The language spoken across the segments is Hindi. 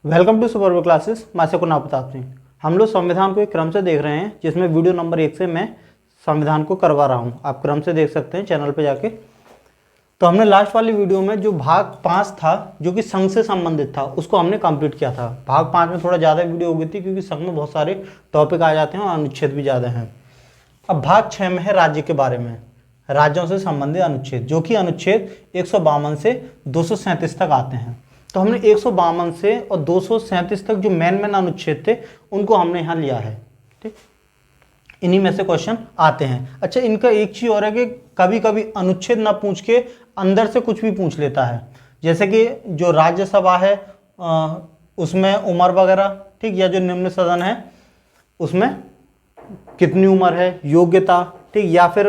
Welcome to super classes. मैं शकुन प्रताप सिंह। हम लोग संविधान को एक क्रम से देख रहे हैं, जिसमें वीडियो नंबर 1 से मैं संविधान को करवा रहा हूं। आप क्रम से देख सकते हैं चैनल पे जाके। तो हमने लास्ट वाली वीडियो में जो भाग 5 था, जो कि संघ से संबंधित था, उसको हमने कंप्लीट किया था। भाग 5 में थोड़ा ज़्यादा वीडियो हो गई थी, क्योंकि संघ में बहुत सारे टॉपिक आ जाते हैं और अनुच्छेद भी ज़्यादा हैं। अब भाग 6 में है राज्य के बारे में, राज्यों से संबंधित अनुच्छेद, जो कि अनुच्छेद 152 से 237 तक आते हैं। तो हमने 152 से और 237 तक जो मेन अनुच्छेद थे, उनको हमने यहाँ लिया है। ठीक, इन्हीं में से क्वेश्चन आते हैं। अच्छा, इनका एक चीज और है कि कभी कभी अनुच्छेद ना पूछ के अंदर से कुछ भी पूछ लेता है। जैसे कि जो राज्यसभा है उसमें उम्र वगैरह, ठीक, या जो निम्न सदन है उसमें कितनी उम्र है, योग्यता, ठीक, या फिर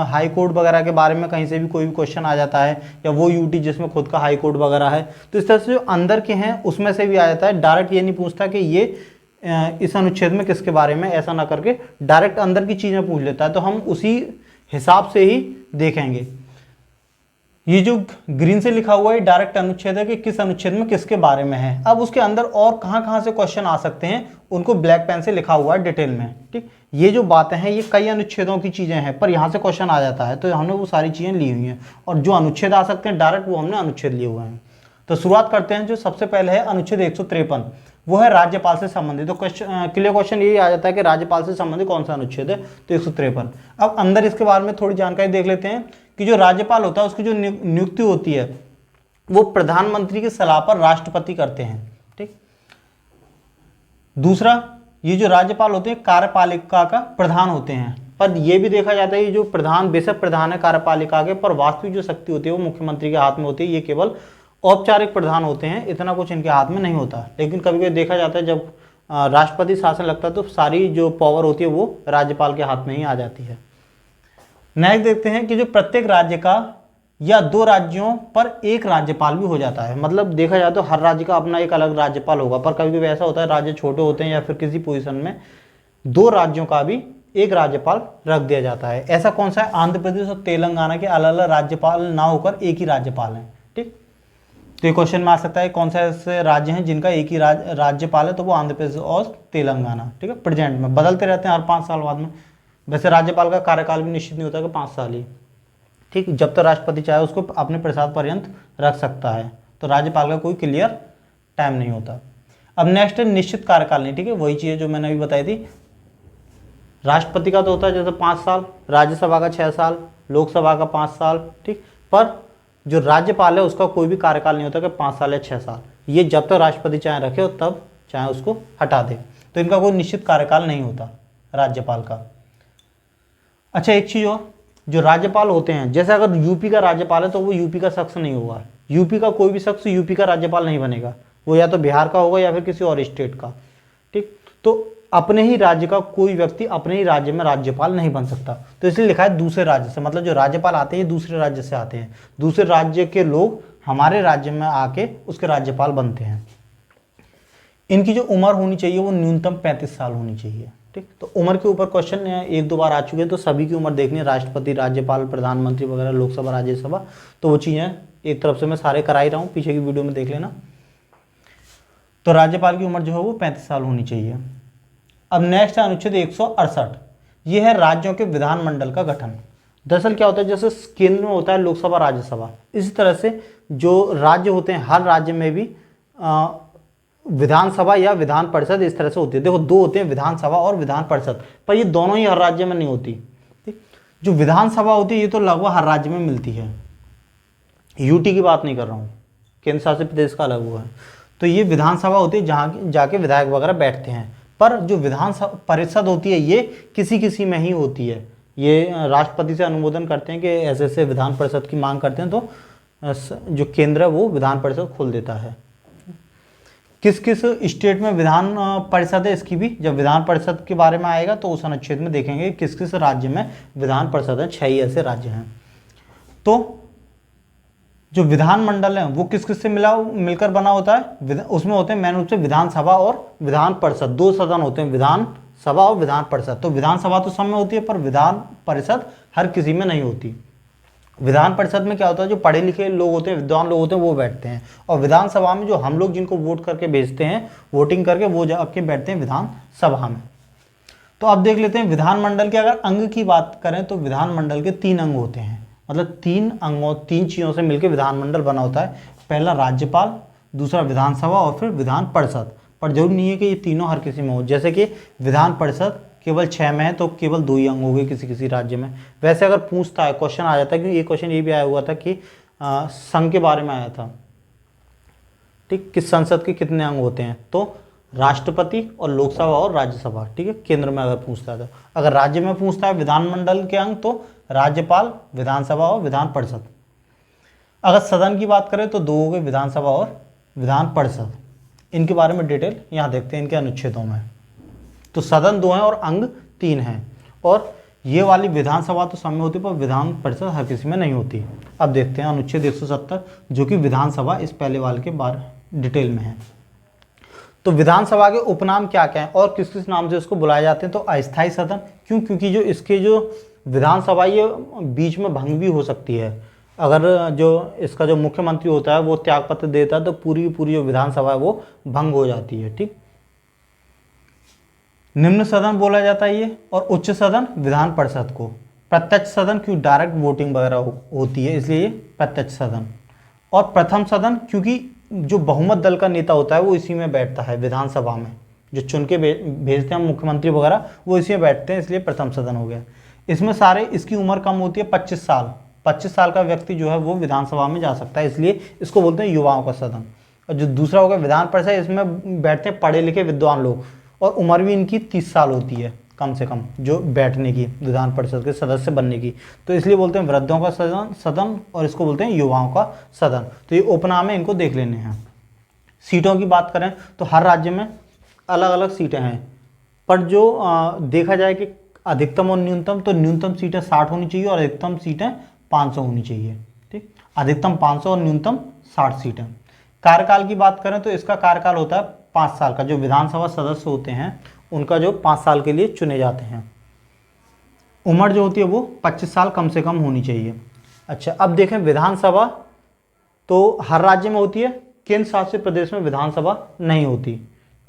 हाई कोर्ट वगैरह के बारे में कहीं से भी कोई भी क्वेश्चन आ जाता है, या वो यूटी जिसमें खुद का हाई कोर्ट वगैरह है। तो इस तरह से जो अंदर के हैं उसमें से भी आ जाता है। डायरेक्ट ये नहीं पूछता कि ये इस अनुच्छेद में किसके बारे में, ऐसा ना करके डायरेक्ट अंदर की चीज़ें पूछ लेता है। तो हम उसी हिसाब से ही देखेंगे। ये जो ग्रीन से लिखा हुआ है डायरेक्ट अनुच्छेद है कि किस अनुच्छेद में किसके बारे में है। अब उसके अंदर और कहाँ से क्वेश्चन आ सकते हैं, उनको ब्लैक पेन से लिखा हुआ है डिटेल में। ठीक, ये जो बातें हैं ये कई अनुच्छेदों की चीज़ें हैं, पर यहाँ से क्वेश्चन आ जाता है, तो हमने वो सारी चीज़ें ली हुई हैं। और जो अनुच्छेद आ सकते हैं डायरेक्ट, वो हमने अनुच्छेद लिए हुए हैं। तो शुरुआत करते हैं। जो सबसे पहले है अनुच्छेद 153, वो है राज्यपाल से संबंधित। तो क्लियर क्वेश्चन यही आ जाता है कि राज्यपाल से संबंधित कौन सा अनुच्छेद है, तो 153। अब अंदर इसके बारे में थोड़ी जानकारी देख लेते हैं कि जो राज्यपाल होता है उसकी जो नियुक्ति होती है वो प्रधानमंत्री की सलाह पर राष्ट्रपति करते हैं। ठीक, दूसरा, ये जो राज्यपाल होते हैं कार्यपालिका का प्रधान होते हैं। पर यह भी देखा जाता है ये जो प्रधान बेशक प्रधान है कार्यपालिका के, पर वास्तविक जो शक्ति होती है वो मुख्यमंत्री के हाथ में होती है। ये केवल औपचारिक प्रधान होते हैं, इतना कुछ इनके हाथ में नहीं होता। लेकिन कभी कभी देखा जाता है जब राष्ट्रपति शासन लगता है तो सारी जो पावर होती है वो राज्यपाल के हाथ में ही आ जाती है। नेक्स्ट देखते हैं कि जो प्रत्येक राज्य का या 2 राज्यों पर एक राज्यपाल भी हो जाता है। मतलब देखा जाए तो हर राज्य का अपना एक अलग राज्यपाल होगा, पर कभी कभी ऐसा होता है राज्य छोटे होते हैं या फिर किसी पोजीशन में 2 राज्यों का भी एक राज्यपाल रख दिया जाता है। ऐसा कौन सा है? आंध्र प्रदेश और तेलंगाना के अलग अलग राज्यपाल ना होकर एक ही राज्यपाल हैं। ठीक, तो ये क्वेश्चन में आ सकता है कौन सा ऐसे राज्य हैं जिनका एक ही राज्यपाल है, तो वो आंध्र प्रदेश और तेलंगाना। ठीक है, प्रेजेंट में बदलते रहते हैं हर 5 साल बाद में। वैसे राज्यपाल का कार्यकाल भी निश्चित नहीं होता कि 5 साल ही। ठीक, जब तक राष्ट्रपति चाहे उसको अपने प्रसाद पर्यंत रख सकता है, तो राज्यपाल का कोई क्लियर टाइम नहीं होता। अब नेक्स्ट है निश्चित कार्यकाल नहीं। ठीक है, वही चीज़ जो मैंने अभी बताई थी। राष्ट्रपति का तो होता है जैसे 5 साल, राज्यसभा का 6 साल, लोकसभा का 5 साल। ठीक, पर जो राज्यपाल है उसका कोई भी कार्यकाल नहीं होता कि 5 साल या 6 साल। ये जब तक राष्ट्रपति चाहे रखे और तब चाहे उसको हटा दे। तो इनका कोई निश्चित कार्यकाल नहीं होता राज्यपाल का। अच्छा, एक चीज़ और, जो राज्यपाल होते हैं, जैसे अगर यूपी का राज्यपाल है तो वो यूपी का शख्स नहीं होगा। यूपी का कोई भी शख्स यूपी का राज्यपाल नहीं बनेगा, वो या तो बिहार का होगा या फिर किसी और स्टेट का। ठीक, तो अपने ही राज्य का कोई व्यक्ति अपने ही राज्य में राज्यपाल नहीं बन सकता। तो इसलिए लिखा है दूसरे राज्य से, मतलब जो राज्यपाल आते हैं दूसरे राज्य से आते हैं। दूसरे राज्य के लोग हमारे राज्य में आके उसके राज्यपाल बनते हैं। इनकी जो उम्र होनी चाहिए वो न्यूनतम 35 साल होनी चाहिए। ठीक, तो उम्र के ऊपर क्वेश्चन 1-2 बार आ चुके हैं, तो सभी की उम्र देखनी है, राष्ट्रपति, राज्यपाल, प्रधानमंत्री वगैरह, लोकसभा, राज्यसभा। तो वो चीज़ें एक तरफ से मैं सारे करा ही रहा हूँ, पीछे की वीडियो में देख लेना। तो राज्यपाल की उम्र जो है वो 35 साल होनी चाहिए। अब नेक्स्ट है अनुच्छेद 168। ये है राज्यों के विधानमंडल का गठन। दरअसल क्या होता है, जैसे केंद्र में होता है लोकसभा, राज्यसभा, इसी तरह से जो राज्य होते हैं हर राज्य में भी विधानसभा या विधान परिषद इस तरह से होती है। देखो, 2 होते हैं, विधानसभा और विधान परिषद, पर ये दोनों ही हर राज्य में नहीं होती। ठीक, जो विधानसभा होती है ये तो लगभग हर राज्य में मिलती है। यूटी की बात नहीं कर रहा हूँ, केंद्र शासित प्रदेश का अलग हुआ है। तो ये विधानसभा होती है जहाँ जाके विधायक वगैरह बैठते हैं। पर जो विधान परिषद होती है ये किसी में ही होती है। ये राष्ट्रपति से अनुमोदन करते हैं कि ऐसे ऐसे विधान परिषद की मांग करते हैं, तो जो केंद्र है वो विधान परिषद खोल देता है। किस किस स्टेट में विधान परिषद है, इसकी भी जब विधान परिषद के बारे में आएगा तो उस अनुच्छेद में देखेंगे किस किस राज्य में विधान परिषद है। 6 ही ऐसे राज्य हैं। तो जो विधानमंडल है वो किस किस से मिलकर बना होता है, उसमें होते हैं मेन रूप से विधानसभा और विधान परिषद। 2 सदन होते हैं, विधानसभा और विधान परिषद। तो विधानसभा तो सब में होती है, पर विधान परिषद हर किसी में नहीं होती। विधान परिषद में क्या होता है, जो पढ़े लिखे लोग होते हैं, विद्वान लोग होते हैं, वो बैठते हैं। और विधानसभा में जो हम लोग जिनको वोट करके भेजते हैं, वोटिंग करके, वो जाके बैठते हैं विधानसभा में। तो अब देख लेते हैं विधानमंडल के अगर अंग की बात करें तो विधानमंडल के 3 अंग होते हैं, मतलब 3 अंगों 3 चीज़ों से मिलकर विधानमंडल बना होता है। पहला राज्यपाल, दूसरा विधानसभा और फिर विधान परिषद। पर जरूरी नहीं है कि ये तीनों हर किसी में हो, जैसे कि विधान परिषद केवल 6 में है तो केवल 2 ही अंग हो गए किसी किसी राज्य में। वैसे अगर पूछता है, क्वेश्चन आ जाता है, क्योंकि ये क्वेश्चन ये भी आया हुआ था कि संघ के बारे में आया था, ठीक, किस संसद के कितने अंग होते हैं, तो राष्ट्रपति और लोकसभा और राज्यसभा, ठीक है, केंद्र में अगर पूछता है तो। अगर राज्य में पूछता है विधानमंडल के अंग तो राज्यपाल, विधानसभा और विधान परिषद। अगर सदन की बात करें तो 2 हो गए, विधानसभा और विधान परिषद। इनके बारे में डिटेल यहाँ देखते हैं इनके अनुच्छेदों में। तो सदन 2 हैं और अंग 3 हैं, और ये वाली विधानसभा तो सब में होती है पर विधान परिषद हर किसी में नहीं होती। अब देखते हैं अनुच्छेद 170 जो कि विधानसभा इस पहले वाले के बारे डिटेल में है। तो विधानसभा के उपनाम क्या क्या हैं और किस किस नाम से उसको बुलाए जाते हैं, तो अस्थायी सदन। क्यों? क्योंकि जो इसके जो विधानसभा ये बीच में भंग भी हो सकती है। अगर जो इसका जो मुख्यमंत्री होता है वो त्यागपत्र देता है तो पूरी पूरी जो विधानसभा है वो भंग हो जाती है, ठीक। निम्न सदन बोला जाता है ये, और उच्च सदन विधान परिषद को। प्रत्यक्ष सदन क्योंकि डायरेक्ट वोटिंग वगैरह होती है इसलिए प्रत्यक्ष सदन। और प्रथम सदन क्योंकि जो बहुमत दल का नेता होता है वो इसी में बैठता है विधानसभा में, जो चुन के भेजते हैं मुख्यमंत्री वगैरह वो इसी में बैठते हैं, इसलिए प्रथम सदन हो गया। इसमें सारे, इसकी उम्र कम होती है 25 साल, 25 साल का व्यक्ति जो है वो विधानसभा में जा सकता है, इसलिए इसको बोलते हैं युवाओं का सदन। और जो दूसरा होगा विधान परिषद, इसमें बैठते हैं पढ़े लिखे विद्वान लोग, और उम्र भी इनकी 30 साल होती है कम से कम जो बैठने की, विधान परिषद के सदस्य बनने की, तो इसलिए बोलते हैं वृद्धों का सदन और इसको बोलते हैं युवाओं का सदन। तो ये उपनाम है, इनको देख लेने हैं। सीटों की बात करें तो हर राज्य में अलग अलग सीटें हैं, पर जो देखा जाए कि अधिकतम और न्यूनतम, तो न्यूनतम सीटें 60 होनी चाहिए और अधिकतम सीटें 500 होनी चाहिए, ठीक। अधिकतम 500 और न्यूनतम 60 सीटें। कार्यकाल की बात करें तो इसका कार्यकाल होता है 5 साल का। जो विधानसभा सदस्य होते हैं उनका जो 5 साल के लिए चुने जाते हैं। उम्र जो होती है वो 25 साल कम से कम होनी चाहिए। अच्छा, अब देखें विधानसभा तो हर राज्य में होती है, केंद्र शासित प्रदेश में विधानसभा नहीं होती,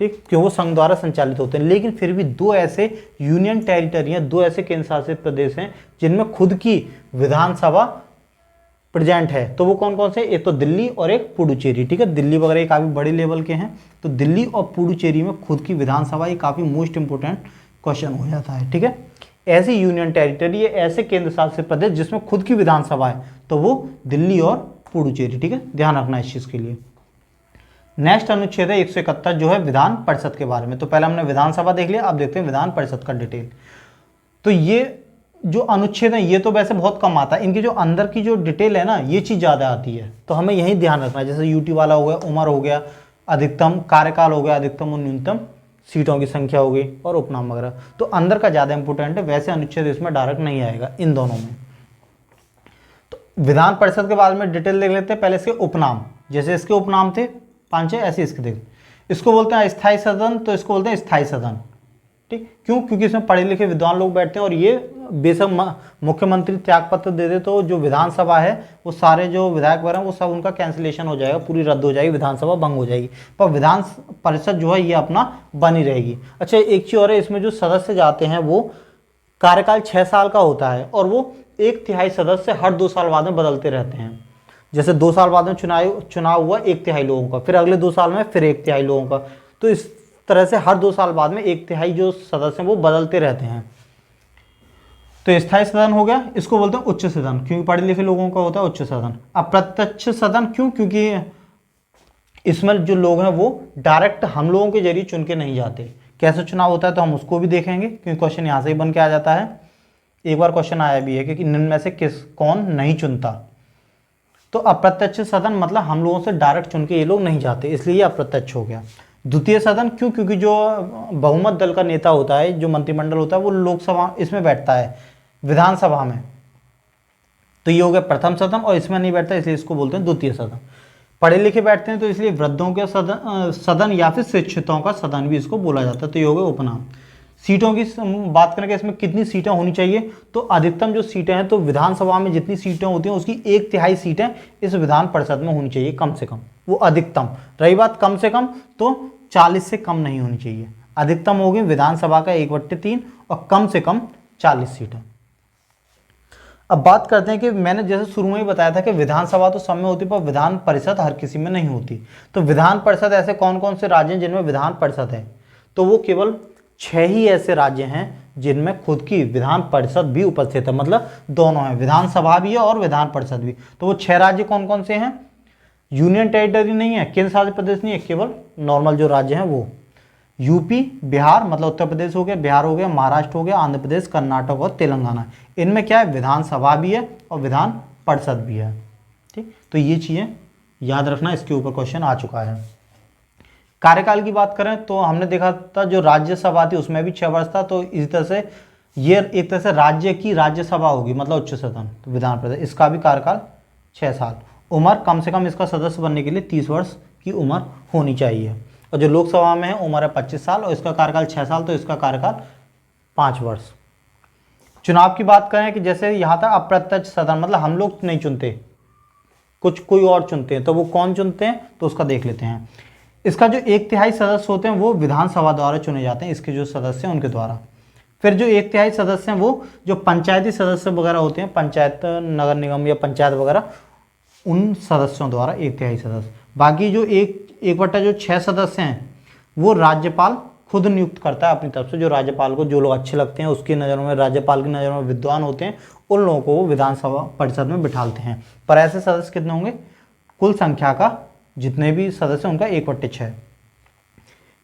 ठीक, क्यों? वो संघ द्वारा संचालित होते हैं। लेकिन फिर भी 2 ऐसे यूनियन टेरिटरी हैं, 2 ऐसे केंद्र शासित प्रदेश हैं जिनमें खुद की विधानसभा प्रेजेंट है। तो वो कौन कौन से? एक तो दिल्ली और एक पुडुचेरी, ठीक है। दिल्ली वगैरह ये काफ़ी बड़े लेवल के हैं, तो दिल्ली और पुडुचेरी में खुद की विधानसभा, ये काफ़ी मोस्ट इंपोर्टेंट क्वेश्चन हो जाता है, ठीक है। ऐसी यूनियन टेरिटरी, ये ऐसे केंद्र शासित प्रदेश जिसमें खुद की विधानसभा है, तो वो दिल्ली और पुडुचेरी, ठीक है, ध्यान रखना इस चीज़ के लिए। नेक्स्ट अनुच्छेद है 171 जो है विधान परिषद के बारे में। तो पहले हमने विधानसभा देख लिया, अब देखते हैं विधान परिषद का डिटेल। तो ये जो अनुच्छेद है ये तो वैसे बहुत कम आता है, इनकी जो अंदर की जो डिटेल है ना ये चीज़ ज़्यादा आती है, तो हमें यही ध्यान रखना है। जैसे यूटी वाला हो गया, उम्र हो गया, अधिकतम कार्यकाल हो गया, अधिकतम और न्यूनतम सीटों की संख्या हो गई, और उपनाम वगैरह, तो अंदर का ज़्यादा इंपॉर्टेंट है। वैसे अनुच्छेद इसमें डायरेक्ट नहीं आएगा इन दोनों में। तो विधान परिषद के बाद में डिटेल देख लेते हैं। पहले इसके उपनाम, जैसे इसके उपनाम थे 5-6, ऐसे इसके देख। इसको बोलते हैं अस्थायी सदन, तो इसको बोलते हैं स्थायी सदन, ठीक। क्यों? क्योंकि इसमें पढ़े लिखे विद्वान लोग बैठते हैं, और ये बेशक मुख्यमंत्री त्यागपत्र दे दे तो जो विधानसभा है वो सारे जो विधायक वगैरह वो सब उनका कैंसिलेशन हो जाएगा, पूरी रद्द हो जाएगी, विधानसभा भंग हो जाएगी, पर विधान परिषद जो है ये अपना बनी रहेगी। अच्छा, एक चीज़ और है, इसमें जो सदस्य जाते हैं वो कार्यकाल 6 साल का होता है, और वो 1/3 सदस्य हर 2 साल बाद में बदलते रहते हैं। जैसे 2 साल बाद में चुनाव हुआ 1/3 लोगों का, फिर अगले 2 साल में फिर 1/3 लोगों का, तो इस तरह से हर 2 साल बाद में 1/3 जो सदस्य हैं वो बदलते रहते हैं। तो स्थायी सदन हो गया, इसको बोलते हैं उच्च सदन, क्योंकि पढ़े लिखे लोगों का होता है उच्च सदन। अप्रत्यक्ष सदन क्यों? क्योंकि इसमें जो लोग हैं वो डायरेक्ट हम लोगों के जरिए चुन के नहीं जाते। कैसे चुनाव होता है तो हम उसको भी देखेंगे, क्योंकि क्वेश्चन यहाँ से ही बन के आ जाता है। एक बार क्वेश्चन आया भी है कि निम्न में से कौन नहीं चुनता, तो अप्रत्यक्ष सदन मतलब हम लोगों से डायरेक्ट चुन के ये लोग नहीं जाते, इसलिए ये अप्रत्यक्ष हो गया। द्वितीय सदन क्यों? क्योंकि जो बहुमत दल का नेता होता है, जो मंत्रिमंडल होता है, वो लोकसभा इसमें बैठता है विधानसभा में, तो ये हो गया प्रथम सदन, और इसमें नहीं बैठता इसलिए इसको बोलते हैं द्वितीय सदन। पढ़े लिखे बैठते हैं तो इसलिए वृद्धों के सदन या फिर शिक्षितों का सदन भी इसको बोला जाता है, तो ये हो गया उपनाम। सीटों की बात करें कि इसमें कितनी सीटें होनी चाहिए, तो अधिकतम जो सीटें हैं, तो विधानसभा में जितनी सीटें होती हैं उसकी 1/3 सीटें इस विधान परिषद में होनी चाहिए कम से कम, वो अधिकतम। रही बात कम से कम, तो 40 से कम नहीं होनी चाहिए। अधिकतम होगी विधानसभा का 1/3 और कम से कम 40 सीटें। अब बात करते हैं कि मैंने जैसे शुरू में ही बताया था कि विधानसभा तो सब में होती है पर विधान परिषद हर किसी में नहीं होती। तो विधान परिषद ऐसे कौन कौन से राज्य हैं जिनमें विधान परिषद है, तो वो केवल 6 ही ऐसे राज्य हैं जिनमें खुद की विधान परिषद भी उपस्थित है, मतलब दोनों है, विधानसभा भी है और विधान परिषद भी। तो वो 6 राज्य कौन कौन से हैं? यूनियन टेरिटरी नहीं है, केंद्र शासित प्रदेश नहीं है, केवल नॉर्मल जो राज्य हैं वो यूपी, बिहार, मतलब उत्तर प्रदेश हो गया, बिहार हो गया, महाराष्ट्र हो गया, आंध्र प्रदेश, कर्नाटक और तेलंगाना। इनमें क्या है? विधानसभा भी है और विधान परिषद भी है। ठीक, तो ये चीज़ें याद रखना, इसके ऊपर क्वेश्चन आ चुका है। कार्यकाल की बात करें तो हमने देखा था जो राज्यसभा थी उसमें भी 6 वर्ष था, तो इसी तरह से ये एक तरह से राज्य की राज्यसभा होगी, मतलब उच्च सदन, तो विधान परिषद, इसका भी कार्यकाल 6 साल। उम्र कम से कम इसका सदस्य बनने के लिए 30 वर्ष की उम्र होनी चाहिए। और जो लोकसभा में है उम्र है 25 साल और इसका कार्यकाल 6 साल, तो इसका कार्यकाल 5 वर्ष। चुनाव की बात करें कि जैसे यहाँ था अप्रत्यक्ष सदन, मतलब हम लोग नहीं चुनते, कुछ कोई और चुनते हैं, तो वो कौन चुनते हैं तो उसका देख लेते हैं। इसका जो 1/3 सदस्य होते हैं वो विधानसभा द्वारा चुने जाते हैं, इसके जो सदस्य हैं उनके द्वारा। फिर जो 1/3 सदस्य हैं वो जो पंचायती सदस्य वगैरह होते हैं, पंचायत, नगर निगम या पंचायत वगैरह, उन सदस्यों द्वारा 1/3 सदस्य। बाकी जो 1/6 सदस्य हैं वो राज्यपाल खुद नियुक्त करता है अपनी तरफ से। जो राज्यपाल को जो लोग अच्छे लगते हैं, उसकी नज़रों में, राज्यपाल की नज़रों में विद्वान होते हैं, उन लोगों को वो विधानसभा परिषद में बिठाते हैं। पर ऐसे सदस्य कितने होंगे? कुल संख्या का जितने भी सदस्य उनका 1/6।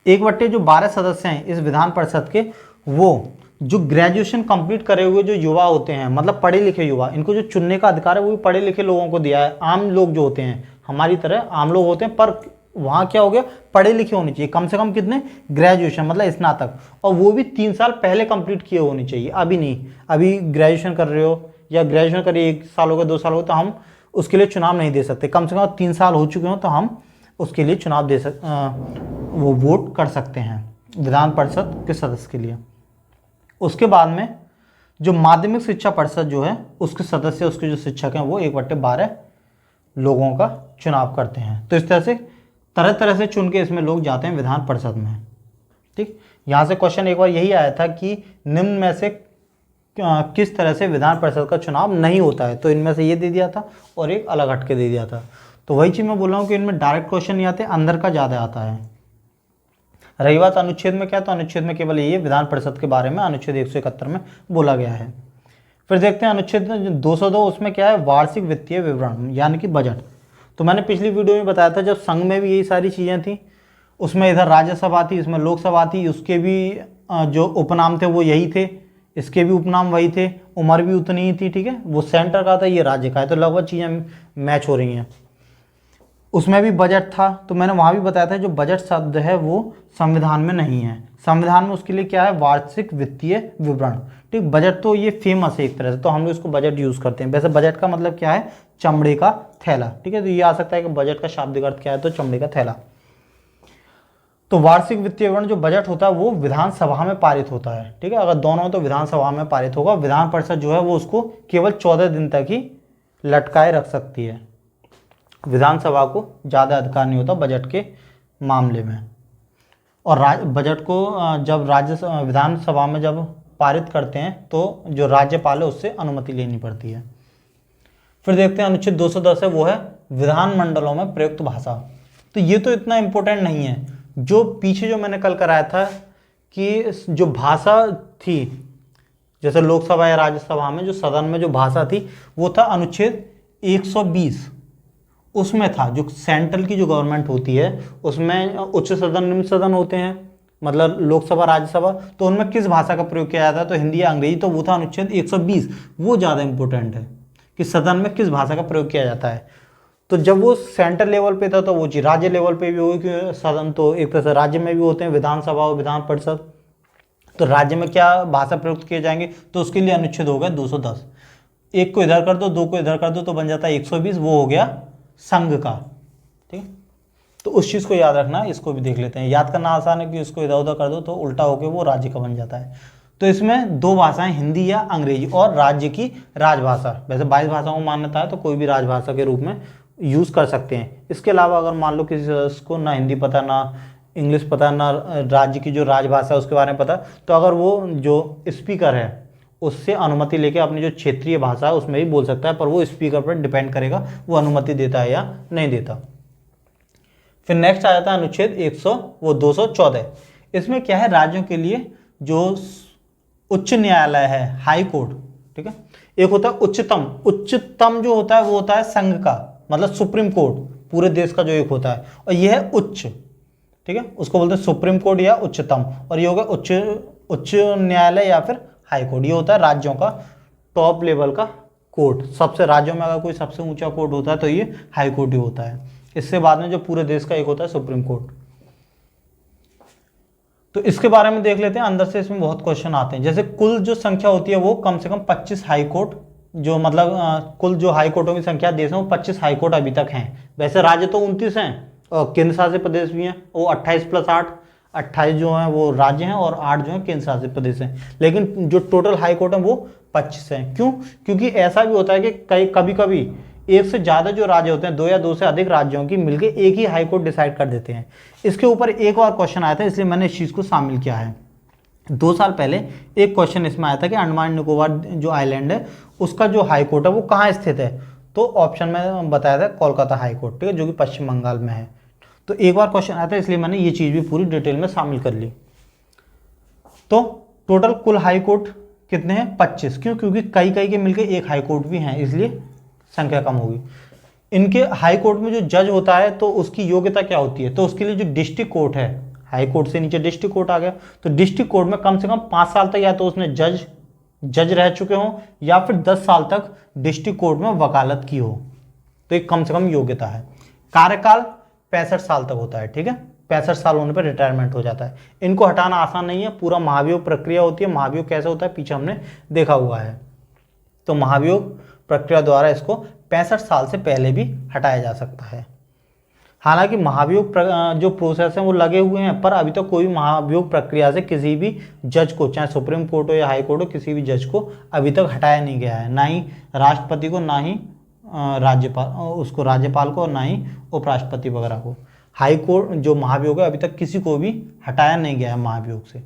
1/12 सदस्य हैं इस विधान परिषद के, वो जो ग्रेजुएशन कंप्लीट करे हुए जो युवा होते हैं, मतलब पढ़े लिखे युवा, इनको जो चुनने का अधिकार है वो भी पढ़े लिखे लोगों को दिया है। आम लोग जो होते हैं, हमारी तरह आम लोग होते हैं, पर वहाँ क्या हो गया, पढ़े लिखे होने चाहिए, कम से कम कितने? ग्रेजुएशन, मतलब स्नातक, और वो भी 3 साल पहले कंप्लीट किए होने चाहिए। अभी नहीं, अभी ग्रेजुएशन कर रहे हो या ग्रेजुएशन करिए 1 साल हो गया, 2 साल हो गया, तो हम उसके लिए चुनाव नहीं दे सकते। कम से कम 3 साल हो चुके हो तो हम उसके लिए चुनाव दे वो वोट कर सकते हैं विधान परिषद के सदस्य के लिए। उसके बाद में जो माध्यमिक शिक्षा परिषद जो है उसके सदस्य, उसके जो शिक्षक हैं वो 1/12 लोगों का चुनाव करते हैं। तो इस तरह तरह से चुन के इसमें लोग जाते हैं विधान परिषद में। ठीक, यहाँ से क्वेश्चन एक बार यही आया था कि निम्न में से किस तरह से विधान परिषद का चुनाव नहीं होता है, तो इनमें से ये दे दिया था और एक अलग हटके दे दिया था। तो वही चीज़ मैं बोल रहा हूँ कि इनमें डायरेक्ट क्वेश्चन नहीं आते, अंदर का ज़्यादा आता है। रही बात अनुच्छेद में क्या, तो अनुच्छेद में केवल ये विधान परिषद के बारे में अनुच्छेद 171 में बोला गया है। फिर देखते हैं अनुच्छेद 202, उसमें क्या है? वार्षिक वित्तीय विवरण यानी कि बजट। तो मैंने पिछली वीडियो में बताया था जब संघ में भी यही सारी चीज़ें थी, उसमें इधर राज्यसभा थी, इसमें लोकसभा थी, उसके भी जो उपनाम थे वो यही थे, इसके भी उपनाम वही थे, उम्र भी उतनी ही थी। ठीक है, वो सेंटर का था, ये राज्य का है, तो लगभग चीज़ें मैच हो रही हैं। उसमें भी बजट था, तो मैंने वहाँ भी बताया था जो बजट शब्द है वो संविधान में नहीं है। संविधान में उसके लिए क्या है? वार्षिक वित्तीय विवरण। ठीक, बजट तो ये फेमस है एक तरह से, तो हम लोग इसको बजट यूज़ करते हैं। वैसे बजट का मतलब क्या है? चमड़े का थैला। ठीक है, तो ये आ सकता है कि बजट का शाब्दिक अर्थ क्या है, तो चमड़े का थैला। तो वार्षिक वित्तीय विवरण जो बजट होता है वो विधानसभा में पारित होता है। ठीक है, अगर दोनों तो विधानसभा में पारित होगा। विधान परिषद जो है वो उसको केवल 14 दिन तक ही लटकाए रख सकती है। विधानसभा को ज़्यादा अधिकार नहीं होता बजट के मामले में। और बजट को जब विधानसभा में जब पारित करते हैं तो जो राज्यपाल है उससे अनुमति लेनी पड़ती है। फिर देखते हैं अनुच्छेद 210 है, वो है विधानमंडलों में प्रयुक्त भाषा। तो ये तो इतना इम्पोर्टेंट नहीं है। जो पीछे जो मैंने कल कराया था कि जो भाषा थी, जैसे लोकसभा या राज्यसभा में जो सदन में जो भाषा थी वो था अनुच्छेद 120, उसमें था जो सेंट्रल की जो गवर्नमेंट होती है उसमें उच्च सदन निम्न सदन होते हैं, मतलब लोकसभा राज्यसभा, तो उनमें किस भाषा का प्रयोग किया जाता है, तो हिंदी या अंग्रेजी, तो वो था अनुच्छेद 120। वो ज़्यादा इंपॉर्टेंट है कि सदन में किस भाषा का प्रयोग किया जाता है। तो जब वो सेंट्रल लेवल पे था तो वो चीज़ राज्य लेवल पे भी होगी, क्योंकि सदन तो एक तरह से राज्य में भी होते हैं, विधानसभा और विधान परिषद। तो राज्य में क्या भाषा प्रयुक्त किए जाएंगे, तो उसके लिए अनुच्छेद हो गया 210। एक को इधर कर दो, 2 को इधर कर दो, तो बन जाता है 120, वो हो गया संघ का। ठीक है, तो उस चीज़ को याद रखना, इसको भी देख लेते हैं। याद करना आसान है कि इसको इधर उधर कर दो तो उल्टा होकर वो राज्य का बन जाता है। तो इसमें दो भाषाएं, हिंदी या अंग्रेजी, और राज्य की राजभाषा। वैसे 22 भाषाओं को मान्यता है, तो कोई भी राजभाषा के रूप में यूज़ कर सकते हैं। इसके अलावा अगर मान लो किसी सदस्य को ना हिंदी पता, ना इंग्लिश पता, ना राज्य की जो राजभाषा है उसके बारे में पता, तो अगर वो जो स्पीकर है उससे अनुमति लेके अपनी जो क्षेत्रीय भाषा है उसमें भी बोल सकता है, पर वो स्पीकर पर डिपेंड करेगा वो अनुमति देता है या नहीं देता। फिर नेक्स्ट आ जाता है अनुच्छेद 214। इसमें क्या है, राज्यों के लिए जो उच्च न्यायालय है, हाई कोर्ट, ठीक है, एक होता है उच्चतम। उच्चतम जो होता है वो होता है संघ का, मतलब सुप्रीम कोर्ट, पूरे देश का जो एक होता है, और यह है उच्च, ठीक है, उसको बोलते हैं सुप्रीम कोर्ट या उच्चतम। और ये होगा उच्च न्यायालय या फिर हाई कोर्ट, ये होता है राज्यों का टॉप लेवल का कोर्ट। सबसे राज्यों में अगर कोई सबसे ऊंचा कोर्ट होता है तो ये हाई कोर्ट ही होता है। इससे बाद में जो पूरे देश का एक होता है सुप्रीम कोर्ट। तो इसके बारे में देख लेते हैं, अंदर से इसमें बहुत क्वेश्चन आते हैं। जैसे कुल जो संख्या होती है वो कम से कम 25 हाई कोर्ट, जो मतलब कुल जो हाई कोर्टों की संख्या देश में वो 25 हाई कोर्ट अभी तक हैं। वैसे राज्य तो 29 हैं और केंद्र शासित प्रदेश भी हैं, वो 28 + 8, 28 जो हैं वो राज्य हैं और 8 जो हैं केंद्र शासित प्रदेश हैं। लेकिन जो टोटल हाई कोर्ट हैं वो 25 हैं। क्यों? क्योंकि ऐसा भी होता है कि कभी कभी एक से ज़्यादा जो राज्य होते हैं, 2 या 2 से अधिक राज्यों की मिलकर एक ही हाई कोर्ट डिसाइड कर देते हैं। इसके ऊपर एक और क्वेश्चन आया था, इसलिए मैंने इस चीज़ को शामिल किया है। 2 साल पहले एक क्वेश्चन इसमें आया था कि अंडमान निकोबार जो आइलैंड है उसका जो हाई कोर्ट है वो कहाँ स्थित है। तो ऑप्शन में बताया था कोलकाता हाई कोर्ट, ठीक है, जो कि पश्चिम बंगाल में है। तो एक बार क्वेश्चन आया था, इसलिए मैंने ये चीज़ भी पूरी डिटेल में शामिल कर ली। तो टोटल कुल हाई कोर्ट कितने हैं? 25। क्यों? क्योंकि कई के मिलकर एक हाई कोर्ट भी हैं, इसलिए संख्या कम होगी। इनके हाई कोर्ट में जो जज होता है तो उसकी योग्यता क्या होती है? तो उसके लिए जो डिस्ट्रिक्ट कोर्ट है, हाई कोर्ट से नीचे डिस्ट्रिक्ट कोर्ट आ गया, तो डिस्ट्रिक्ट कोर्ट में कम से कम 5 साल तक या तो उसने जज रह चुके हों या फिर 10 साल तक डिस्ट्रिक्ट कोर्ट में वकालत की हो। तो एक कम से कम योग्यता है। कार्यकाल 65 साल तक होता है, ठीक है, 65 साल होने पर रिटायरमेंट हो जाता है। इनको हटाना आसान नहीं है, पूरा महाभियोग प्रक्रिया होती है। महाभियोग कैसे होता है पीछे हमने देखा हुआ है। तो महाभियोग प्रक्रिया द्वारा इसको 65 साल से पहले भी हटाया जा सकता है। हालांकि महाभियोग जो प्रोसेस है वो लगे हुए हैं, पर अभी तक तो कोई महाभियोग प्रक्रिया से किसी भी जज को, चाहे सुप्रीम कोर्ट हो या हाई कोर्ट हो, किसी भी जज को अभी तक हटाया नहीं गया है। ना ही राष्ट्रपति को, ना ही राज्यपाल को, और ना ही उपराष्ट्रपति वगैरह को। हाई कोर्ट जो महाभियोग है अभी तक किसी को भी हटाया नहीं गया है महाभियोग से।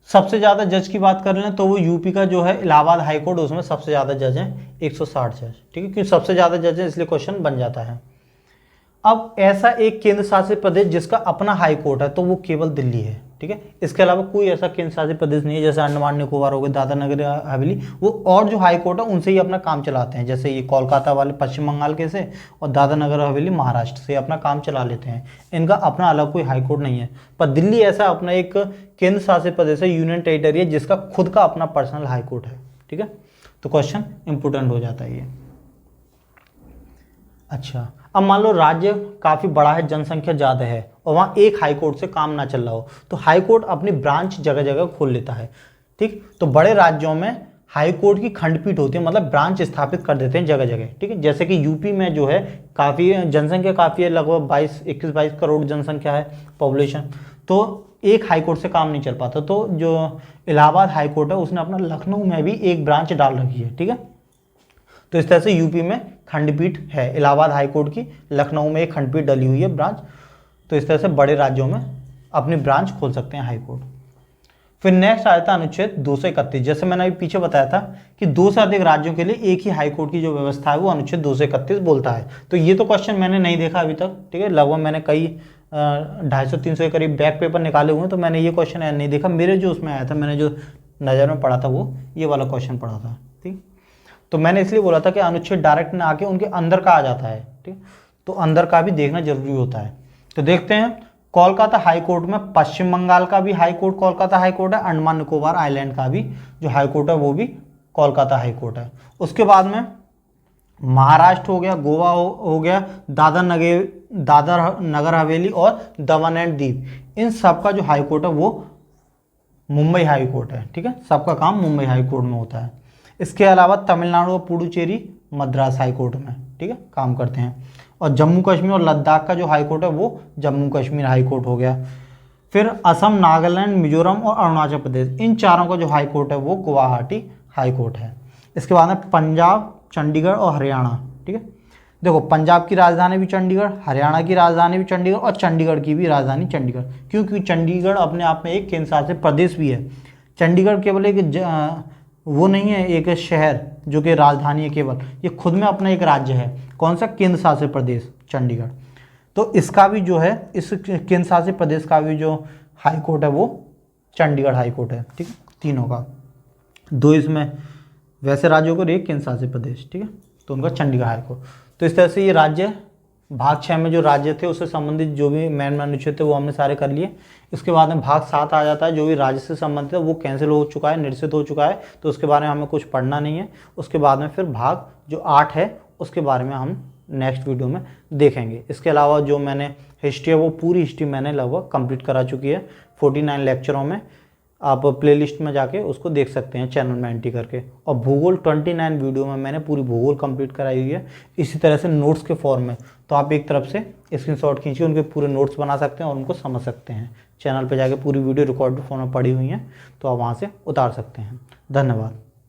सबसे ज़्यादा जज की बात कर लें तो वो यूपी का जो है इलाहाबाद हाई कोर्ट, उसमें सबसे ज़्यादा जज हैं, 160 जज, ठीक है, क्योंकि सबसे ज़्यादा जज हैं इसलिए क्वेश्चन बन जाता है। अब ऐसा एक केंद्र शासित प्रदेश जिसका अपना हाई कोर्ट है तो वो केवल दिल्ली है, ठीक है। इसके अलावा कोई ऐसा केंद्र शासित प्रदेश नहीं है, जैसे अंडमान निकोबार हो गए, दादरा नगर हवेली, वो और जो हाई कोर्ट है उनसे ही अपना काम चलाते हैं। जैसे ये कोलकाता वाले पश्चिम बंगाल के से, और दादरा नगर हवेली महाराष्ट्र से अपना काम चला लेते हैं। इनका अपना अलग कोई हाई कोर्ट नहीं है। पर दिल्ली ऐसा अपना एक केंद्र शासित प्रदेश है, यूनियन टेरिटरी है, जिसका खुद का अपना पर्सनल हाई कोर्ट है, ठीक है। तो क्वेश्चन इंपोर्टेंट हो जाता है ये। अच्छा, अब मान लो राज्य काफ़ी बड़ा है, जनसंख्या ज़्यादा है और वहाँ एक हाई कोर्ट से काम ना चल रहा हो, तो हाई कोर्ट अपनी ब्रांच जगह जगह खोल लेता है, ठीक। तो बड़े राज्यों में हाई कोर्ट की खंडपीठ होती है, मतलब ब्रांच स्थापित कर देते हैं जगह जगह, ठीक है। जैसे कि यूपी में जो है काफ़ी जनसंख्या काफ़ी है, लगभग 21-22 करोड़ जनसंख्या है पॉपुलेशन, तो एक हाई कोर्ट से काम नहीं चल पाता। तो जो इलाहाबाद हाई कोर्ट है उसने अपना लखनऊ में भी एक ब्रांच डाल रखी है, ठीक है। तो इस तरह से यूपी में खंडपीठ है, इलाहाबाद हाई कोर्ट की लखनऊ में एक खंडपीठ डली हुई है ब्रांच। तो इस तरह से बड़े राज्यों में अपनी ब्रांच खोल सकते हैं हाई कोर्ट। फिर नेक्स्ट आता है अनुच्छेद 231। जैसे मैंने अभी पीछे बताया था कि 2 से अधिक राज्यों के लिए एक ही हाई कोर्ट की जो व्यवस्था है वो अनुच्छेद 231 बोलता है। तो ये तो क्वेश्चन मैंने नहीं देखा अभी तक, ठीक है। लगभग मैंने कई 250-300 के करीब बैक पेपर निकाले हुए हैं, तो मैंने ये क्वेश्चन नहीं देखा। मेरे जो उसमें आया था, मैंने जो नज़र में पढ़ा था वो ये वाला क्वेश्चन पढ़ा था, ठीक। तो मैंने इसलिए बोला था कि अनुच्छेद डायरेक्ट ना आके उनके अंदर का आ जाता है, ठीक। तो अंदर का भी देखना जरूरी होता है। तो देखते हैं, कोलकाता हाई कोर्ट में पश्चिम बंगाल का भी high court Kolkata high court है, अंडमान निकोबार आइलैंड का भी जो हाई कोर्ट है वो भी कोलकाता हाई कोर्ट है। उसके बाद में महाराष्ट्र हो गया, गोवा हो गया, दादर नगर हवेली और दमन एंड दीव, इन सब का जो हाई कोर्ट है वो मुंबई हाई कोर्ट है, ठीक है। सबका काम मुंबई हाई कोर्ट में होता है। इसके अलावा तमिलनाडु और पुडुचेरी मद्रास हाई कोर्ट में, ठीक है, काम करते हैं। और जम्मू कश्मीर और लद्दाख का जो हाई कोर्ट है वो जम्मू कश्मीर हाई कोर्ट हो गया। फिर असम, नागालैंड, मिजोरम और अरुणाचल प्रदेश, इन चारों का जो हाई कोर्ट है वो गुवाहाटी हाई कोर्ट है। इसके बाद में पंजाब, चंडीगढ़ और हरियाणा। ठीक है, देखो पंजाब की राजधानी भी चंडीगढ़, हरियाणा की राजधानी भी चंडीगढ़ और चंडीगढ़ की भी राजधानी चंडीगढ़। क्योंकि चंडीगढ़ अपने आप में एक केंद्र शासित प्रदेश भी है। चंडीगढ़ केवल एक वो नहीं है एक शहर जो कि राजधानी है केवल, ये खुद में अपना एक राज्य है। कौन सा? केंद्र शासित प्रदेश चंडीगढ़। तो इसका भी जो है, इस केंद्र शासित प्रदेश का भी जो हाई कोर्ट है वो चंडीगढ़ हाई कोर्ट है। ठीक है, तीनों का, दो इसमें वैसे राज्यों को, एक केंद्र शासित प्रदेश। ठीक है, तो उनका चंडीगढ़ हाई कोर्ट। तो इस तरह से ये राज्य भाग 6 में जो राज्य थे उससे संबंधित जो भी मेन अनुच्छेद थे वो हमने सारे कर लिए। इसके बाद में भाग 7 आ जाता है, जो भी राज्य से संबंधित है वो कैंसिल हो चुका है, निरसित हो चुका है, तो उसके बारे में हमें कुछ पढ़ना नहीं है। उसके बाद में फिर भाग जो 8 है उसके बारे में हम नेक्स्ट वीडियो में देखेंगे। इसके अलावा जो मैंने हिस्ट्री है वो पूरी हिस्ट्री मैंने लगभग कंप्लीट करा चुकी है 49 लेक्चरों में। आप प्लेलिस्ट में जाके उसको देख सकते हैं चैनल में एंट्री करके। और भूगोल 29 वीडियो में मैंने पूरी भूगोल कंप्लीट कराई हुई है, इसी तरह से नोट्स के फॉर्म में। तो आप एक तरफ से स्क्रीनशॉट खींचिए, उनके पूरे नोट्स बना सकते हैं और उनको समझ सकते हैं। चैनल पे जाके पूरी वीडियो रिकॉर्ड फॉर्म में पड़ी हुई हैं, तो आप वहाँ से उतार सकते हैं। धन्यवाद।